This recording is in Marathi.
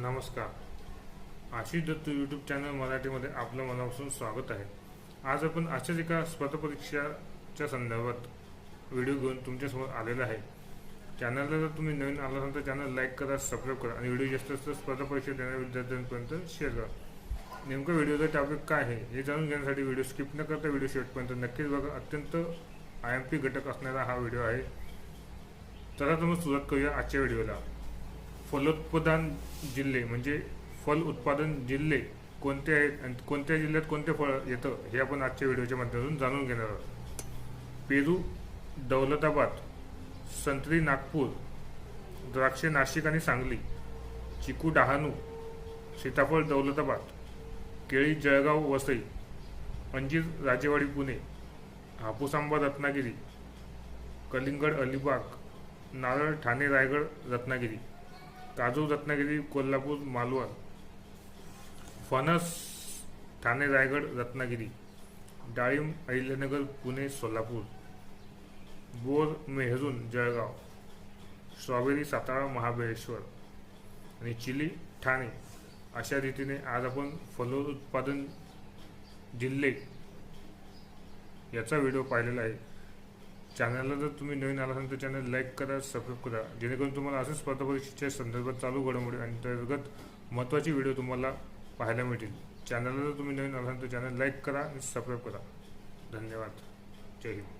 नमस्कार. आशिष दत्त यूट्यूब चॅनल मराठीमध्ये आपलं मनापासून स्वागत आहे. आज आपण अशाच एका स्पर्धा परीक्षाच्या संदर्भात व्हिडिओ घेऊन तुमच्यासमोर आलेला आहे. चॅनलला जर तुम्ही नवीन आला असाल तर चॅनल लाईक करा, सबस्क्राईब करा आणि व्हिडिओ जास्त जास्त स्पर्धा परीक्षा देणाऱ्या विद्यार्थ्यांपर्यंत शेअर करा. नेमकं व्हिडिओचा टॉपिक काय आहे हे जाणून घेण्यासाठी व्हिडिओ स्किप न करता व्हिडिओ शेवटपर्यंत नक्कीच बघा. अत्यंत IMP घटक असणारा हा व्हिडिओ आहे. चला तर मग सुरुवात करूया आजच्या व्हिडिओला. फलोत्पादन जिल्हे म्हणजे फल उत्पादन जिल्हे कोणते आहेत आणि कोणत्या जिल्ह्यात कोणते फळ येतं हे आपण आजच्या व्हिडिओच्या माध्यमातून जाणून घेणार आहोत. पेरू दौलताबाद, संत्री नागपूर, द्राक्षे नाशिक आणि सांगली, चिकू डहाणू, सीताफळ दौलताबाद, केळी जळगाव वसई, अंजीर राजेवाडी पुणे, हापूस आंबा रत्नागिरी, कलिंगड अलिबाग, नारळ ठाणे रायगड रत्नागिरी, काजू रत्नागिरी कोल्हापूर मालवण, फणस ठाणे रायगड रत्नागिरी, डाळिंब Ahilyanagar Pune Solapur, bore maroon Jalgaon, strawberry Satara Mahabaleshwar आणि चिली ठाणे. अशा रीतीने आज आपण फलोत्पादन जिल्हे याचा व्हिडिओ पाहिलेला आहे. चॅनलला जर तुम्ही नवीन आला असाल तर चॅनल लाईक करा, सबस्क्राईब करा, जेणेकरून तुम्हाला असेच स्पर्धा परीक्षेच्या संदर्भात चालू घडामोडी आणि अंतर्गत महत्त्वाची व्हिडिओ तुम्हाला पाहायला मिळतील. चॅनलला जर तुम्ही नवीन आला असाल तर चॅनल लाईक करा आणि सबस्क्राईब करा. धन्यवाद. जय हिंद.